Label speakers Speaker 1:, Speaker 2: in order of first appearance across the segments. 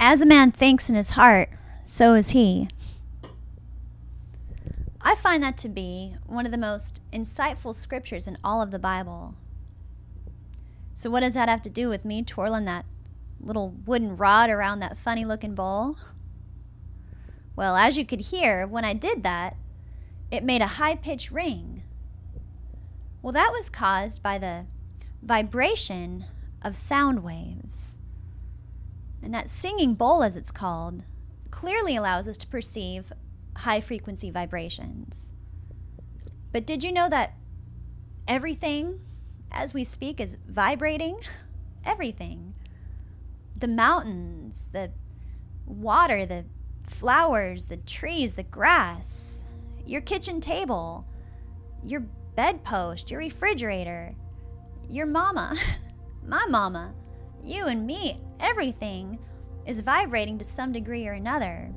Speaker 1: As a man thinks in his heart, so is he. I find that to be one of the most insightful scriptures in all of the Bible. So what does that have to do with me twirling that little wooden rod around that funny looking bowl? Well, as you could hear, when I did that, it made a high-pitched ring. Well, that was caused by the vibration of sound waves. And that singing bowl, as it's called, clearly allows us to perceive high-frequency vibrations. But did you know that everything, as we speak, is vibrating? Everything. The mountains, the water, the flowers, the trees, the grass, your kitchen table, your bedpost, your refrigerator, your mama, my mama, you and me, everything is vibrating to some degree or another.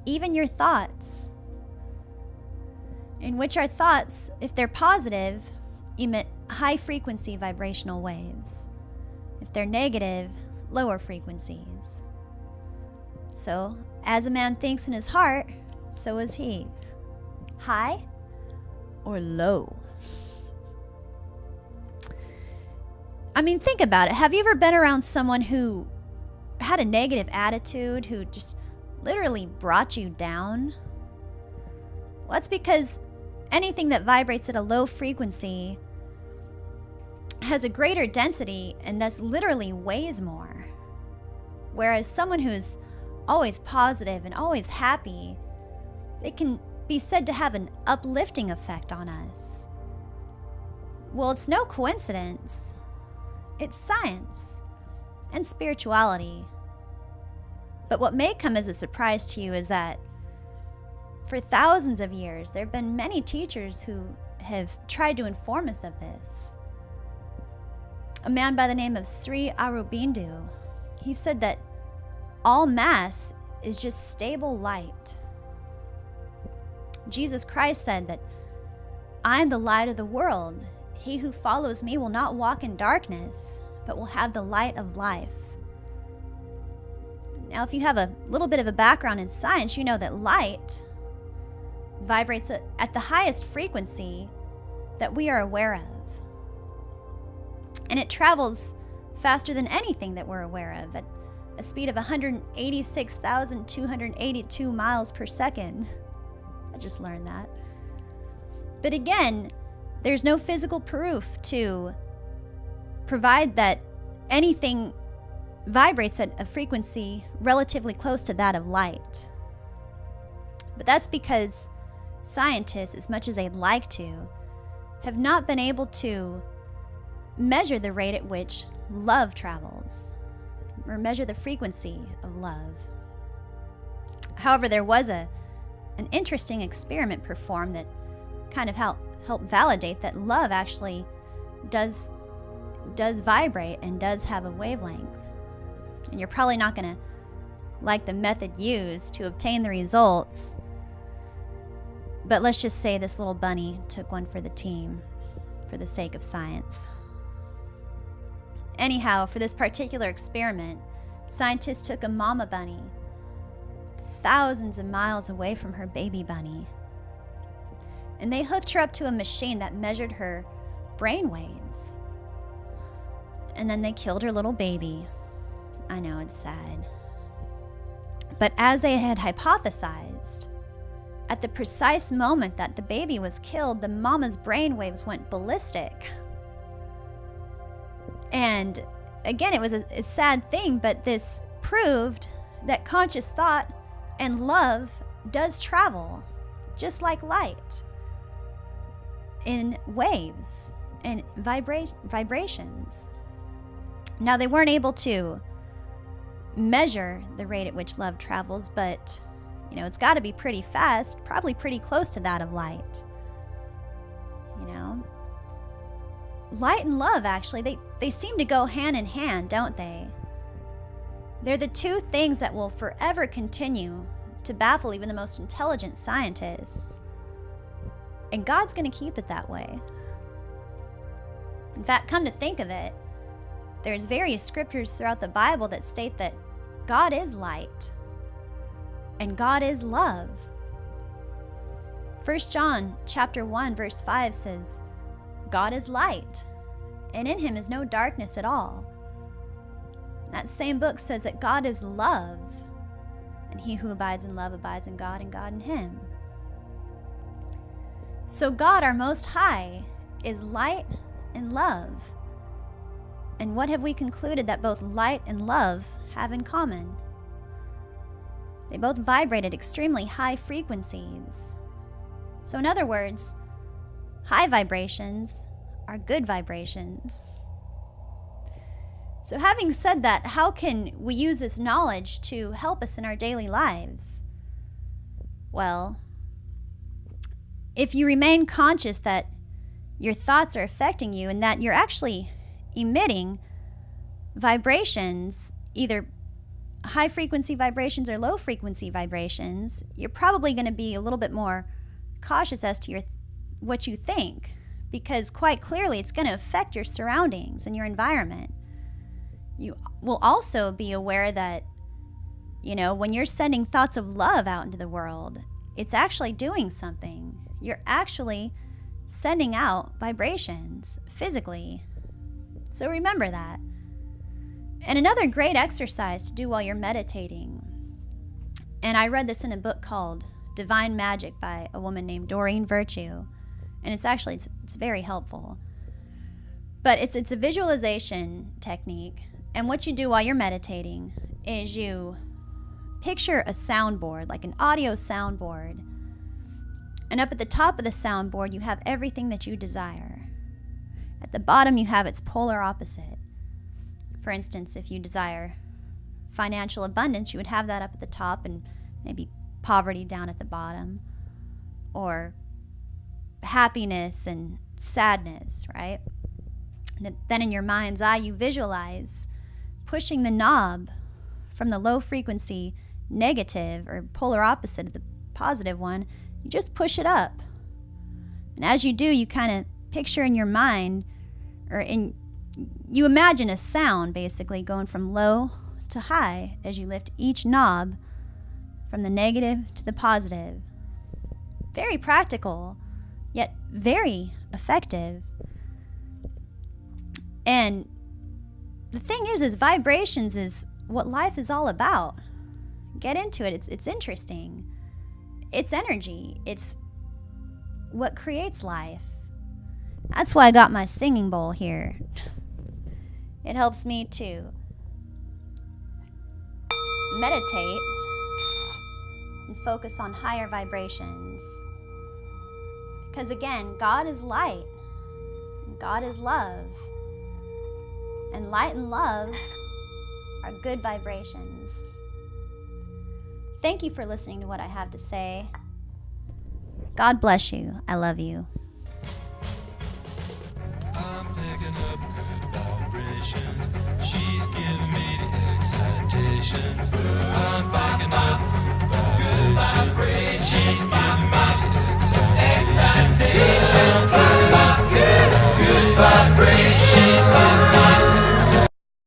Speaker 1: Even your thoughts, in which our thoughts, if they're positive, emit high frequency vibrational waves. If they're negative, lower frequencies. So, as a man thinks in his heart, so is he. High or low? I mean, think about it. Have you ever been around someone who had a negative attitude, who just literally brought you down? Well, that's because anything that vibrates at a low frequency has a greater density and thus literally weighs more. Whereas someone who's always positive and always happy, it can be said to have an uplifting effect on us. Well, it's no coincidence. It's science and spirituality. But what may come as a surprise to you is that for thousands of years, there have been many teachers who have tried to inform us of this. A man by the name of Sri Aurobindo, he said that all mass is just stable light. Jesus Christ said that I am the light of the world. He who follows me will not walk in darkness, but will have the light of life. Now, if you have a little bit of a background in science, you know that light vibrates at the highest frequency that we are aware of. And it travels faster than anything that we're aware of, at a speed of 186,282 miles per second. I just learned that. But again, there's no physical proof to provide that anything vibrates at a frequency relatively close to that of light. But that's because scientists, as much as they'd like to, have not been able to measure the rate at which love travels, or measure the frequency of love. However, there was an interesting experiment performed that kind of helped validate that love actually does vibrate and does have a wavelength. And you're probably not going to like the method used to obtain the results, but let's just say this little bunny took one for the team for the sake of science. Anyhow, for this particular experiment, scientists took a mama bunny thousands of miles away from her baby bunny, and they hooked her up to a machine that measured her brain waves. And then they killed her little baby. I know, it's sad. But as they had hypothesized, at the precise moment that the baby was killed, the mama's brain waves went ballistic. And again, it was a sad thing, but this proved that conscious thought and love does travel, just like light, in waves and vibrations. Now, they weren't able to measure the rate at which love travels, but it's got to be pretty fast, probably pretty close to that of light. Light and love, actually, they seem to go hand in hand, don't they? They're the two things that will forever continue to baffle even the most intelligent scientists. And God's going to keep it that way. In fact, come to think of it, there's various scriptures throughout the Bible that state that God is light, and God is love. 1 John chapter 1 verse 5 says, God is light, and in him is no darkness at all. That same book says that God is love, and he who abides in love abides in God, and God in him. So God, our Most High, is light and love. And what have we concluded that both light and love have in common? They both vibrate at extremely high frequencies. So in other words, high vibrations are good vibrations. So having said that, how can we use this knowledge to help us in our daily lives? Well, if you remain conscious that your thoughts are affecting you and that you're actually emitting vibrations, either high frequency vibrations or low frequency vibrations, you're probably going to be a little bit more cautious as to what you think, because quite clearly it's going to affect your surroundings and your environment. You will also be aware that, when you're sending thoughts of love out into the world, it's actually doing something. You're actually sending out vibrations physically. So remember that. And another great exercise to do while you're meditating, and I read this in a book called Divine Magic by a woman named Doreen Virtue, and it's very helpful. But it's a visualization technique, and what you do while you're meditating is you picture a soundboard, like an audio soundboard, and up at the top of the soundboard you have everything that you desire. At the bottom you have its polar opposite. For instance, if you desire financial abundance, you would have that up at the top and maybe poverty down at the bottom, or happiness and sadness, right? And then in your mind's eye, you visualize pushing the knob from the low frequency negative or polar opposite of the positive one. You just push it up. And as you do, you kind of picture in your mind, you imagine a sound basically going from low to high as you lift each knob from the negative to the positive. Very practical, yet very effective. And the thing is vibrations is what life is all about. Get into it. It's interesting. It's energy. It's what creates life. That's why I got my singing bowl here. It helps me to meditate and focus on higher vibrations. Because again, God is light, and God is love. And light and love are good vibrations. Thank you for listening to what I have to say. God bless you. I love you.
Speaker 2: I'm picking up good vibrations. She's giving